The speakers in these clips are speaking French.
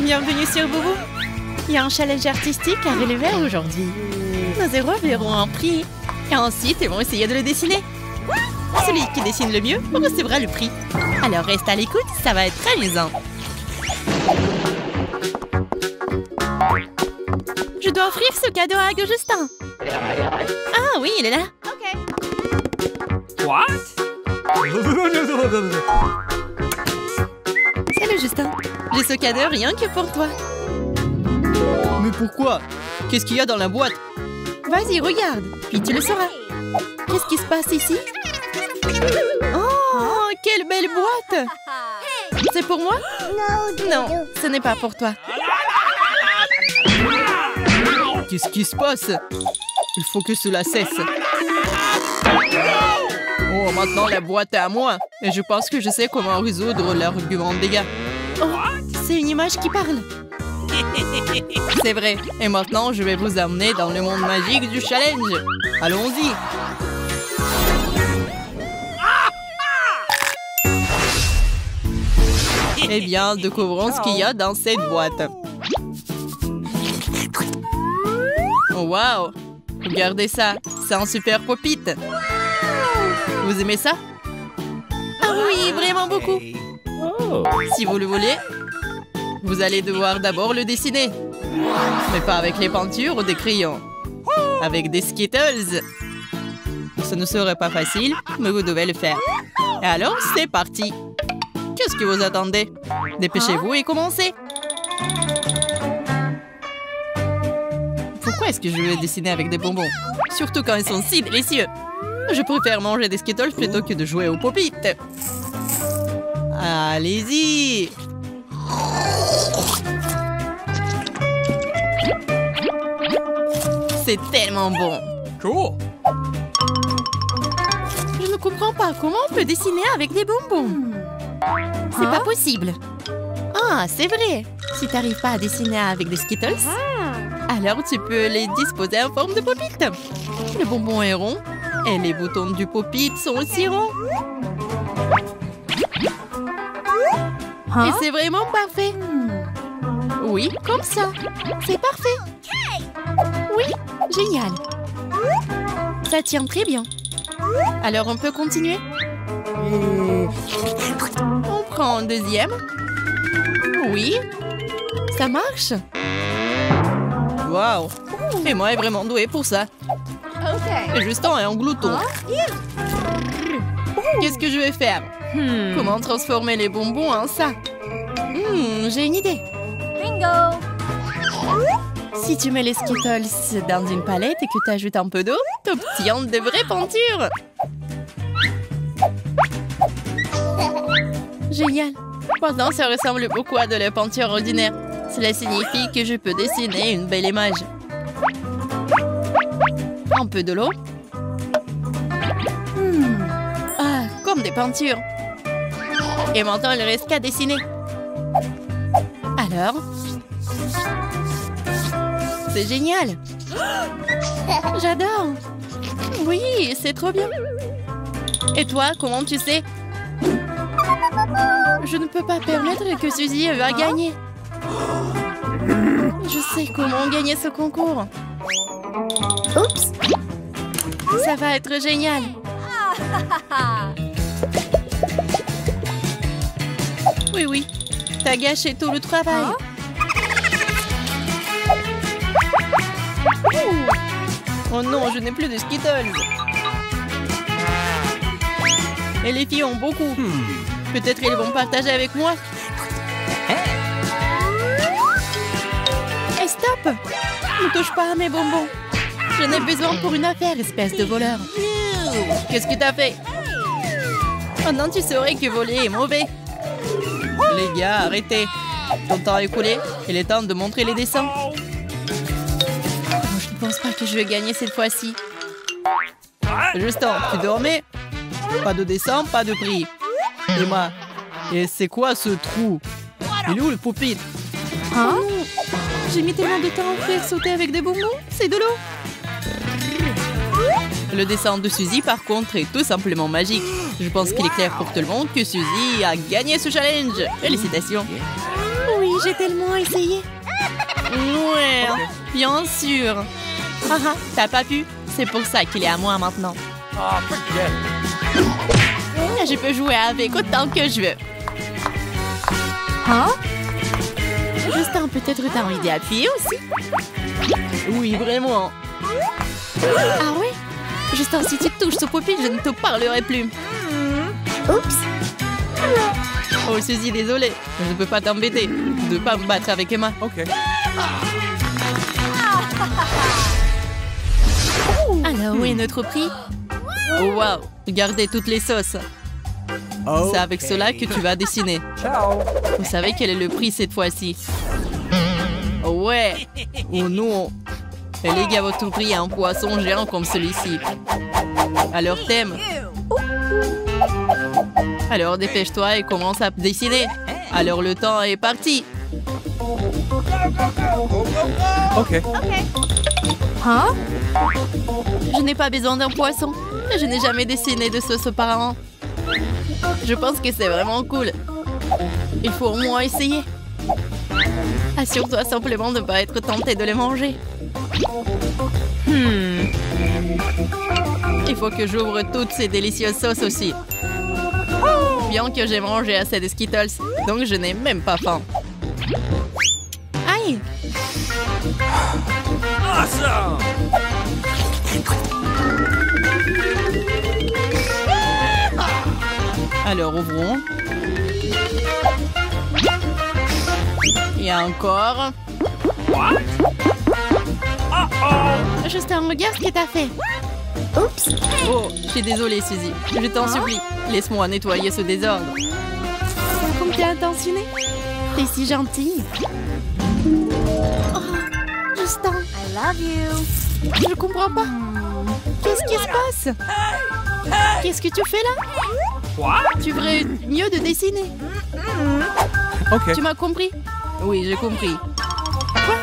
Bienvenue sur Boubou. Il y a un challenge artistique à relever aujourd'hui. Nos héros verront un prix. Et ensuite, ils vont essayer de le dessiner. Celui qui dessine le mieux recevra le prix. Alors reste à l'écoute, ça va être très amusant. Je dois offrir ce cadeau à Justin. Ah oui, il est là. What? Salut Justin. J'ai ce cadeau rien que pour toi. Mais pourquoi? Qu'est-ce qu'il y a dans la boîte? Vas-y, regarde, puis tu le sauras. Qu'est-ce qui se passe ici? Oh, quelle belle boîte! C'est pour moi? Non, ce n'est pas pour toi. Qu'est-ce qui se passe? Il faut que cela cesse. Oh, maintenant la boîte est à moi. Et je pense que je sais comment résoudre l'argument de dégâts. Oh, c'est une image qui parle. C'est vrai. Et maintenant, je vais vous emmener dans le monde magique du challenge. Allons-y. Eh bien, découvrons ce qu'il y a dans cette boîte. Oh, wow! Regardez ça, c'est un super pop-it. Vous aimez ça? Ah oui, vraiment beaucoup. Si vous le voulez, vous allez devoir d'abord le dessiner. Mais pas avec les peintures ou des crayons. Avec des Skittles. Ce ne serait pas facile, mais vous devez le faire. Et alors, c'est parti. Qu'est-ce que vous attendez? Dépêchez-vous et commencez. Pourquoi est-ce que je vais dessiner avec des bonbons? Surtout quand ils sont si délicieux. Je préfère manger des Skittles plutôt que de jouer au pop-it. Allez-y! C'est tellement bon! Cool. Je ne comprends pas comment on peut dessiner avec des bonbons. C'est pas possible. Ah, c'est vrai. Si tu n'arrives pas à dessiner avec des Skittles, alors tu peux les disposer en forme de pop-it. Le bonbon est rond et les boutons du pop-it sont aussi ronds. Et c'est vraiment parfait. Oui, comme ça. C'est parfait. Oui, génial. Ça tient très bien. Alors on peut continuer. On prend un deuxième. Oui, ça marche. Waouh! Et moi est vraiment douée pour ça. Et Justin est un glouton. Qu'est-ce que je vais faire? Comment transformer les bonbons en ça? J'ai une idée. Bingo! Si tu mets les Skittles dans une palette et que tu ajoutes un peu d'eau, tu obtiens de vraies peintures. Génial. Pourtant, ça ressemble beaucoup à de la peinture ordinaire. Cela signifie que je peux dessiner une belle image. Un peu de l'eau. Ah, comme des peintures. Et maintenant, il ne reste qu'à dessiner. Alors? C'est génial. J'adore. Oui, c'est trop bien. Et toi, comment tu sais? Je ne peux pas permettre que Suzy va gagner. Je sais comment gagner ce concours. Oups. Ça va être génial. Oui, oui. T'as gâché tout le travail. Oh non, je n'ai plus de Skittles. Et les filles ont beaucoup. Peut-être ils vont partager avec moi. Et stop! Ne touche pas à mes bonbons. J'en ai besoin pour une affaire, espèce de voleur. Qu'est-ce que t'as fait? Maintenant, tu saurais que voler est mauvais. Les gars, arrêtez. Ton temps est écoulé. Il est temps de montrer les dessins. Je ne pense pas que je vais gagner cette fois-ci. Justin, tu dormais? Pas de dessin, pas de prix. Emma, et c'est quoi ce trou? Il est où le pop-it? Hein? J'ai mis tellement de temps à faire sauter avec des bonbons. C'est de l'eau. Le dessin de Suzy, par contre, est tout simplement magique. Je pense qu'il est clair pour tout le monde que Suzy a gagné ce challenge. Félicitations. Oui, j'ai tellement essayé. Ouais, bien sûr. Haha, t'as pas pu? C'est pour ça qu'il est à moi maintenant. Je peux jouer avec autant que je veux. Hein? Justin, peut-être t'as envie d'appuyer aussi? Oui, vraiment. Ah ouais? Justin, si tu touches ce poupée, je ne te parlerai plus. Oups. Oh, Suzy, désolée. Je ne peux pas t'embêter. De pas me battre avec Emma. Ok. Alors, où est notre prix? Oh, wow. Regardez toutes les sauces. C'est avec cela que tu vas dessiner. Ciao. Vous savez quel est le prix cette fois-ci? Oh ouais. Oh non. Et les gars, votre prix est un poisson géant comme celui-ci. Alors t'aimes? Alors dépêche-toi et commence à dessiner. Alors le temps est parti. Ok. Hein? Je n'ai pas besoin d'un poisson. Je n'ai jamais dessiné de sauce auparavant. Je pense que c'est vraiment cool. Il faut au moins essayer. Assure-toi simplement de ne pas être tenté de les manger. Il faut que j'ouvre toutes ces délicieuses sauces aussi. Bien que j'ai mangé assez de Skittles, donc je n'ai même pas faim. Aïe! Awesome. Alors ouvrons. Et encore. Justin, regarde ce que t'as fait. Oups! Oh, je suis désolée, Suzy. Je t'en supplie. Laisse-moi nettoyer ce désordre. Comme t'es intentionné. T'es si gentille. Oh, Justin. I love you. Je comprends pas. Qu'est-ce qui se passe? Qu'est-ce que tu fais là? Tu ferais mieux de dessiner. Ok. Tu m'as compris? Oui, j'ai compris. Quoi?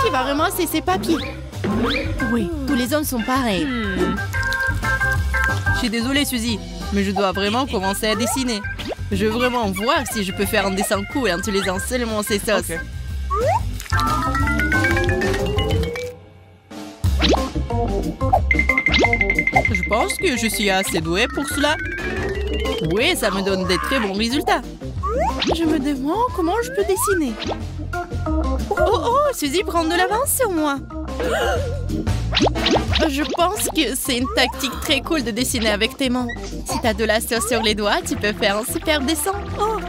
Qui va ramasser ses papiers? Oui, tous les hommes sont pareils. Je suis désolée, Suzy, mais je dois vraiment commencer à dessiner. Je veux vraiment voir si je peux faire un dessin cool en utilisant seulement ces sauces. Ok. Je pense que je suis assez douée pour cela. Oui, ça me donne des très bons résultats. Je me demande comment je peux dessiner. Oh, Suzy prend de l'avance sur moi. Je pense que c'est une tactique très cool de dessiner avec tes mains. Si t'as de la sauce sur les doigts, tu peux faire un super dessin. Oh,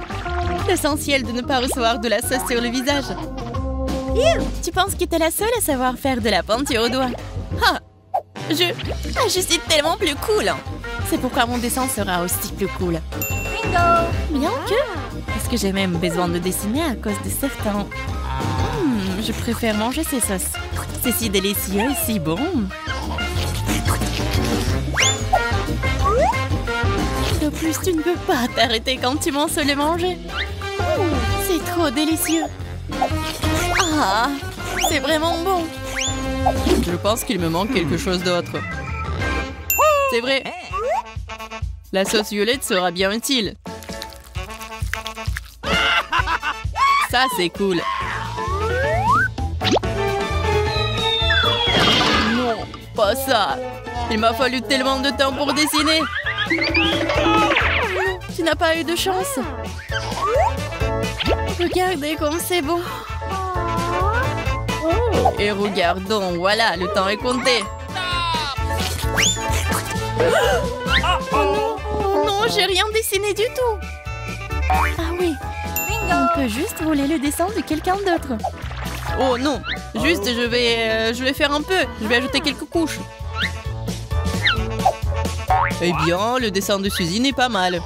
l'essentiel de ne pas recevoir de la sauce sur le visage. Tu penses que t'es la seule à savoir faire de la peinture aux doigts? Je suis tellement plus cool. C'est pourquoi mon dessin sera aussi plus cool. Bien que... Est-ce que j'ai même besoin de dessiner à cause de certains... je préfère manger ces sauces. C'est si délicieux et si bon. De plus, tu ne peux pas t'arrêter quand tu m'en sais le manger. C'est trop délicieux. Ah, c'est vraiment bon. Je pense qu'il me manque quelque chose d'autre. C'est vrai. La sauce violette sera bien utile. Ça, c'est cool. Non, pas ça. Il m'a fallu tellement de temps pour dessiner. Tu n'as pas eu de chance. Regardez comme c'est bon. Et regardons, voilà, le temps est compté. Oh non, j'ai rien dessiné du tout. Ah oui, on peut juste voler le dessin de quelqu'un d'autre. Oh non, juste je vais faire un peu. Je vais ajouter quelques couches. Eh bien, le dessin de Suzy n'est pas mal.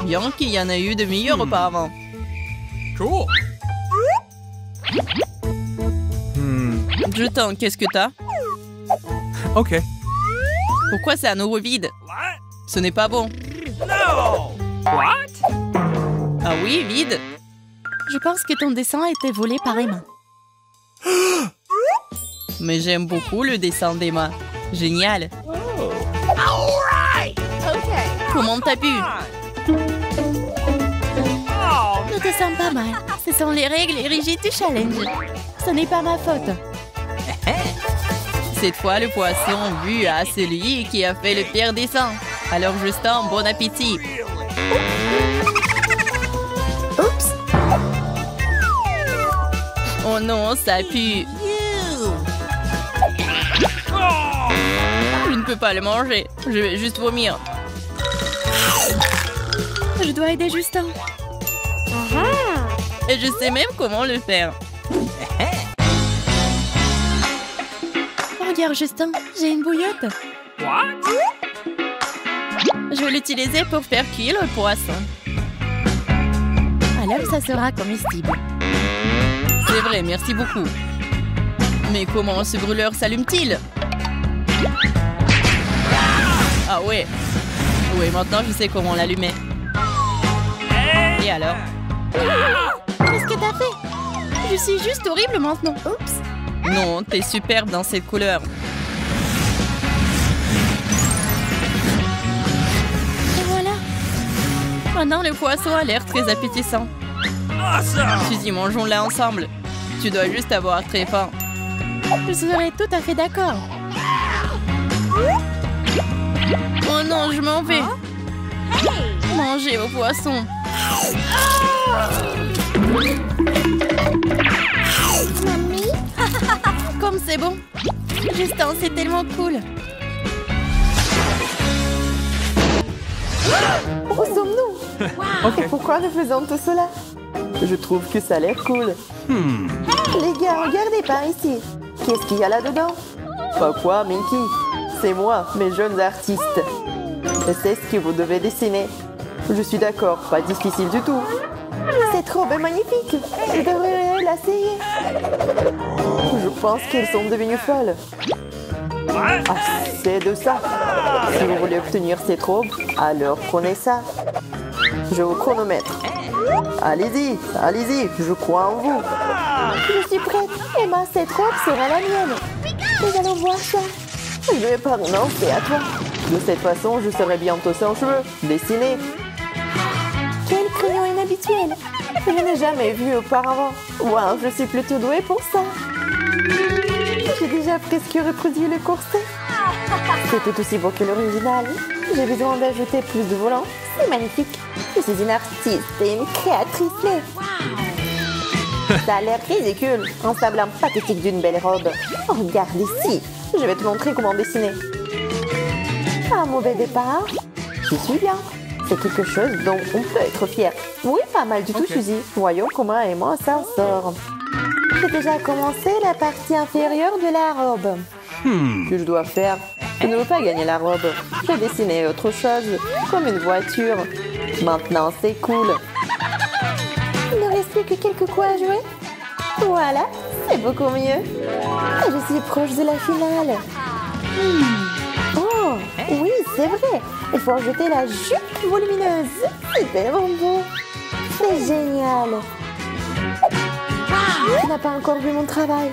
Bien qu'il y en a eu de meilleurs auparavant. Cool. Justin, qu'est-ce que t'as? Ok. Pourquoi c'est à nouveau vide? Ce n'est pas bon. No. What? Ah oui, vide. Je pense que ton dessin a été volé par Emma. Mais j'aime beaucoup le dessin d'Emma. Génial. Comment t'as pu? te sens pas mal. Ce sont les règles rigides du challenge. Ce n'est pas ma faute. Cette fois, le poisson bu à celui qui a fait le pire dessin. Alors, Justin, bon appétit. Oups! Oh non, ça pue. Je ne peux pas le manger. Je vais juste vomir. Je dois aider Justin. Et je sais même comment le faire. Regarde Justin, j'ai une bouillotte. What? Je vais l'utiliser pour faire cuire le poisson. Alors ça sera comestible. C'est vrai, merci beaucoup. Mais comment ce brûleur s'allume-t-il? Ah ouais. Oui, maintenant je sais comment l'allumer. Et alors? Qu'est-ce que t'as fait? Je suis juste horrible maintenant. Oups! Non, t'es superbe dans cette couleur. Et voilà. Maintenant, le poisson a l'air très appétissant. Awesome! Suzy, mangeons-la ensemble. Tu dois juste avoir très faim. Je serais tout à fait d'accord. Oh non, je m'en vais. Mangez vos poissons. Mamie? Comme c'est bon. Justin, c'est tellement cool. Où sommes-nous? Ok. Et pourquoi nous faisons tout cela? Je trouve que ça a l'air cool. Les gars, regardez par ici. Qu'est-ce qu'il y a là-dedans? Pas quoi, Minky? C'est moi, mes jeunes artistes. Et c'est ce que vous devez dessiner. Je suis d'accord, pas difficile du tout. Cette robe est magnifique. Je devrais l'essayer. Je pense qu'elles sont devenues folles. Assez de ça. Si vous voulez obtenir cette robe, alors prenez ça. Je vous chronomètre. Allez-y, allez-y, je crois en vous. Je suis prête. Emma, cette robe sera la mienne. Nous allons voir ça. Je vais pas renoncer à toi. De cette façon, je serai bientôt sans cheveux. Dessiné. Quel crayon inhabituel. Je n'ai jamais vu auparavant. Wow, je suis plutôt douée pour ça. J'ai déjà presque reproduit le corset. C'est tout aussi beau que l'original. J'ai besoin d'ajouter plus de volants. C'est magnifique. Je suis une artiste et une créatrice née. Ça a l'air ridicule, un semblant pathétique d'une belle robe. Oh, regarde ici. Je vais te montrer comment dessiner. Un mauvais départ. Je suis bien. C'est quelque chose dont on peut être fier. Oui, pas mal du tout, Suzy. Voyons comment Emma s'en sort. J'ai déjà commencé la partie inférieure de la robe. Ce que je dois faire? Je ne veux pas gagner la robe. Je vais dessiner autre chose, comme une voiture. Maintenant, c'est cool. Il ne reste plus que quelques coups à jouer. Voilà, c'est beaucoup mieux. Je suis proche de la finale. Oh, oui, c'est vrai. Il faut ajouter la jupe volumineuse. C'est vraiment beau. C'est génial. Tu n'as pas encore vu mon travail.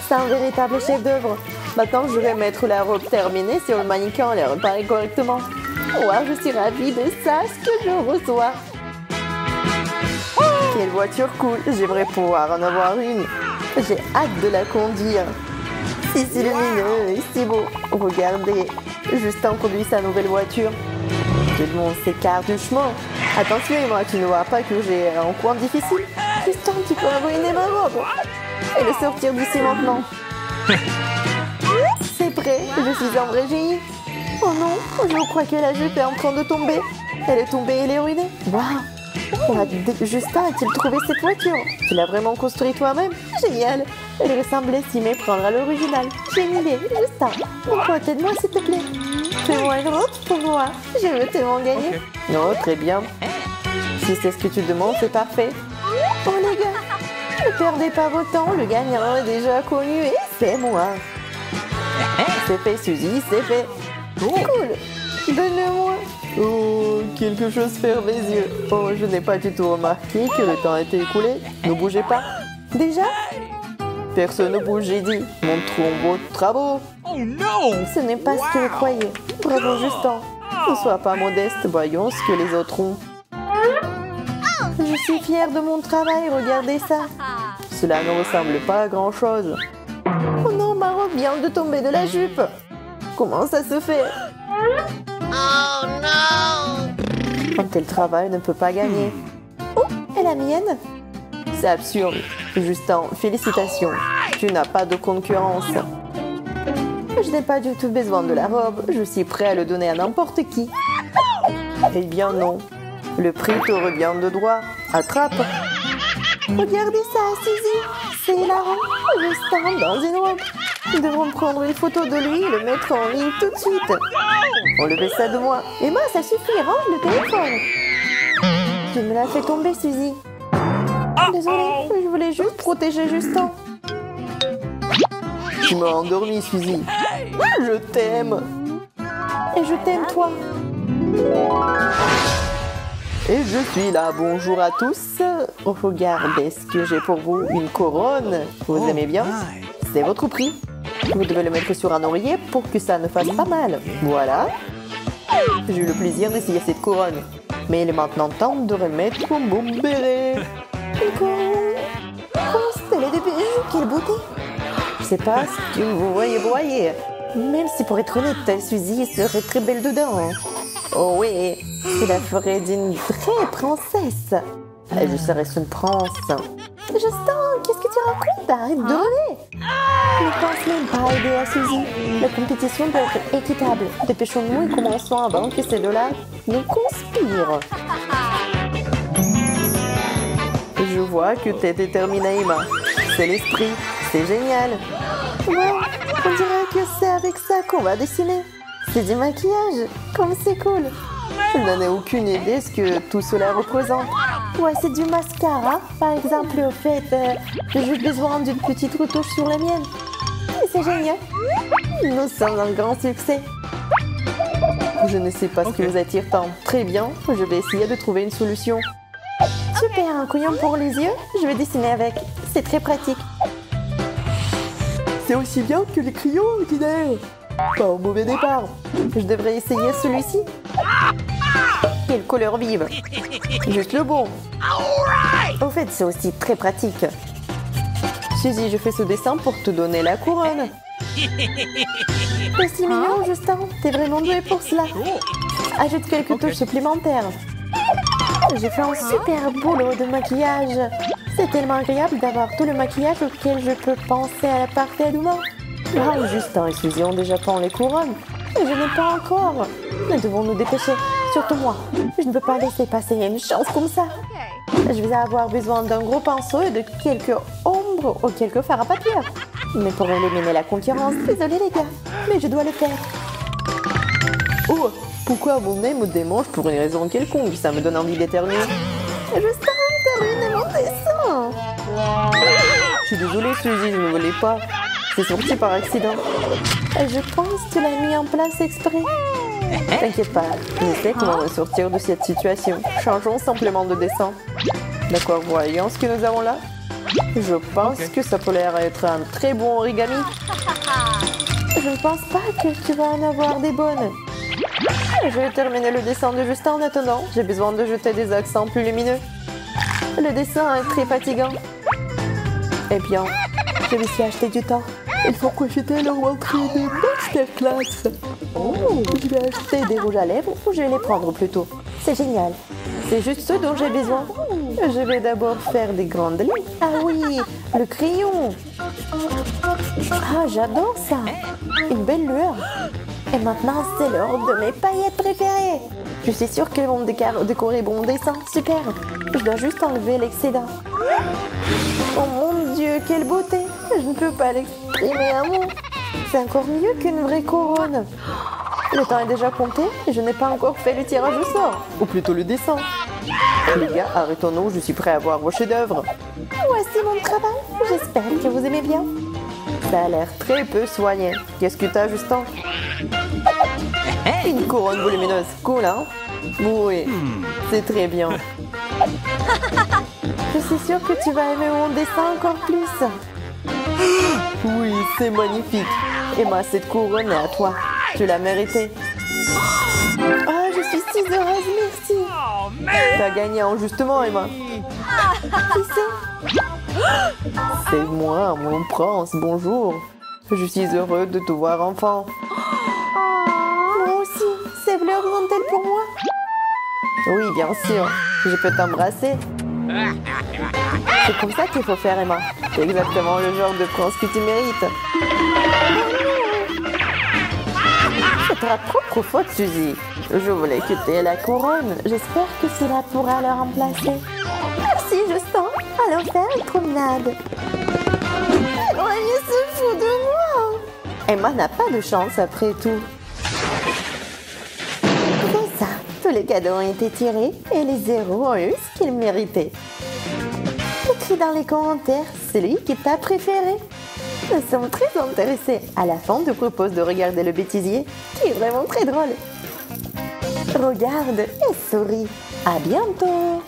C'est un véritable chef-d'œuvre. Maintenant, je vais mettre la robe terminée sur le mannequin et la réparer correctement. Wow, je suis ravie de ça, ce que je reçois. Quelle voiture cool. J'aimerais pouvoir en avoir une. J'ai hâte de la conduire. C'est si lumineux et si beau. Regardez, Justin conduit sa nouvelle voiture. Tout le monde s'écarte du chemin. Attention, Emma, tu ne vois pas que j'ai un coin difficile. Justin, tu peux ruiner ma robe. Et le sortir d'ici maintenant. C'est prêt, je suis un vrai génie. Oh non, je crois que la jupe est en train de tomber. Elle est tombée et elle est ruinée. Waouh! Justin a-t-il trouvé cette voiture? Tu l'as vraiment construite toi-même? Génial! Elle ressemblait s'y méprendre à l'original. J'ai une idée, Justin. Pourquoi aide-moi s'il te plaît? Fais-moi une robe pour moi. Je veux tellement gagner. Non, très bien. Si c'est ce que tu demandes, c'est parfait. Oh les gars, ne perdez pas votre temps. Le gagnant est déjà connu et c'est moi. C'est fait, Suzy, c'est fait. Cool. Donne-le-moi. Oh, quelque chose ferme les yeux. Oh, je n'ai pas du tout remarqué que le temps était écoulé. Ne bougez pas. Déjà? Personne ne bouge, j'ai dit. Montrons vos travaux. Oh no! Ce n'est pas ce que vous croyez. Bravo, Justin. Ne sois pas modeste, voyons ce que les autres ont. Je suis très fière de mon travail, regardez ça. Cela ne ressemble pas à grand-chose. Oh non, ma robe vient de tomber de la jupe. Comment ça se fait? Oh non! Un tel travail ne peut pas gagner. Oh, et la mienne? C'est absurde. Justin, félicitations. Tu n'as pas de concurrence. Je n'ai pas du tout besoin de la robe. Je suis prêt à le donner à n'importe qui. Eh bien non. Le prix te revient de droit. Attrape. Regardez ça, Suzy. C'est hilarant. Justin dans une robe. Nous devons prendre une photo de lui et le mettre en ligne tout de suite. Enlevez ça de moi. Emma, ça suffit. Range le téléphone. Tu me l'as fait tomber, Suzy. Désolée, je voulais juste protéger Justin. Tu m'as endormi, Suzy. Je t'aime. Et je t'aime, toi. Et je suis là. Bonjour à tous. Regardez ce que j'ai pour vous. Une couronne. Vous aimez bien? C'est votre prix. Vous devez le mettre sur un oreiller pour que ça ne fasse pas mal. Voilà. J'ai eu le plaisir d'essayer cette couronne. Mais il est maintenant temps de remettre mon béret. Une couronne. Oh, stylé de bijoux. Quelle beauté. Je sais pas ce que vous voyez. Même si pour être honnête, Suzy serait très belle dedans. Oh oui, cela ferait d'une vraie princesse. Je serais une prince. Justin, qu'est-ce que tu racontes? Arrête de râler. Ne pense même pas aider à Suzy. La compétition doit être équitable. Dépêchons-nous et commençons avant que ces deux-là nous conspirent. Je vois que t'es déterminée, Emma. C'est l'esprit. C'est génial. Ouais, on dirait que c'est avec ça qu'on va dessiner. C'est du maquillage. Comme c'est cool. Je n'en ai aucune idée ce que tout cela représente. Ouais, c'est du mascara. Par exemple, au fait, j'ai juste besoin d'une petite retouche sur la mienne. Et c'est génial. Nous sommes un grand succès. Je ne sais pas ce qui vous attire tant. Très bien, je vais essayer de trouver une solution. Super, un crayon pour les yeux. Je vais dessiner avec. C'est très pratique. C'est aussi bien que les crayons ordinaires. Pas au mauvais départ. Je devrais essayer celui-ci. Quelle couleur vive. Juste le bon. Au fait, c'est aussi très pratique. Suzy, je fais ce dessin pour te donner la couronne. C'est si mignon, Justin. T'es vraiment doué pour cela. Ajoute quelques touches supplémentaires. J'ai fait un super boulot de maquillage. C'est tellement agréable d'avoir tout le maquillage auquel je peux penser à la parfaite humain. Ah, Justin et Suzy ont déjà peint les couronnes. Et je n'ai pas encore. Nous devons nous dépêcher. Surtout moi. Je ne peux pas laisser passer une chance comme ça. Je vais avoir besoin d'un gros pinceau et de quelques ombres ou quelques fards à papier. Mais pour éliminer la concurrence, désolé les gars, mais je dois le faire. Oh, pourquoi mon nez me démange pour une raison quelconque? Ça me donne envie d'éternuer. Justin, t'as ruiné mon dessin. Je suis désolée Suzy, je ne voulais pas. C'est sorti par accident. Je pense que tu l'as mis en place exprès. T'inquiète pas, je sais comment ressortir de cette situation. Changeons simplement de dessin. D'accord, voyons ce que nous avons là. Je pense que ça peut l'air être un très bon origami. Je ne pense pas que tu vas en avoir des bonnes. Je vais terminer le dessin de Justin en attendant. J'ai besoin de jeter des accents plus lumineux. Le dessin est très fatigant. Eh bien, je me suis acheté du temps. Il faut profiter leur entrée de masterclass. Je vais acheter des rouges à lèvres ou je vais les prendre plutôt. C'est génial. C'est juste ce dont j'ai besoin. Je vais d'abord faire des grandes lignes. Ah oui, le crayon. Ah, j'adore ça. Une belle lueur. Et maintenant, c'est l'heure de mes paillettes préférées. Je suis sûre qu'elles vont décorer mon dessin. Super. Je dois juste enlever l'excédent. Oh mon Dieu, quelle beauté. Je ne peux pas l'exprimer un mot. C'est encore mieux qu'une vraie couronne. Le temps est déjà compté et je n'ai pas encore fait le tirage au sort. Ou plutôt le dessin. Les gars, arrêtons-nous, je suis prêt à voir vos chefs-d'œuvre. Voici mon travail. J'espère que vous aimez bien. Ça a l'air très peu soigné. Qu'est-ce que t'as, Justin? Une couronne volumineuse. Cool, hein? Oui, c'est très bien. Je suis sûre que tu vas aimer mon dessin encore plus. Oui, c'est magnifique. Emma, cette couronne est à toi. Tu l'as méritée. Oh, je suis si heureuse, merci. T'as gagné en justement, Emma. Qui c'est? C'est moi, mon prince, bonjour. Je suis heureux de te voir enfant. Moi aussi, ces fleurs sont-elles pour moi? Oui, bien sûr. Je peux t'embrasser. C'est comme ça qu'il faut faire, Emma. C'est exactement le genre de prince que tu mérites. C'est ta propre faute, Suzy. Je voulais que tu aies la couronne. J'espère que cela pourra le remplacer. Merci, Justin. Allons faire une promenade. Il se fout de moi. Emma n'a pas de chance après tout. C'est ça. Tous les cadeaux ont été tirés et les héros ont eu ce qu'ils méritaient. Écris dans les commentaires celui qui t'a préféré. Nous sommes très intéressés. À la fin, je te propose de regarder le bêtisier, qui est vraiment très drôle. Regarde et souris. À bientôt.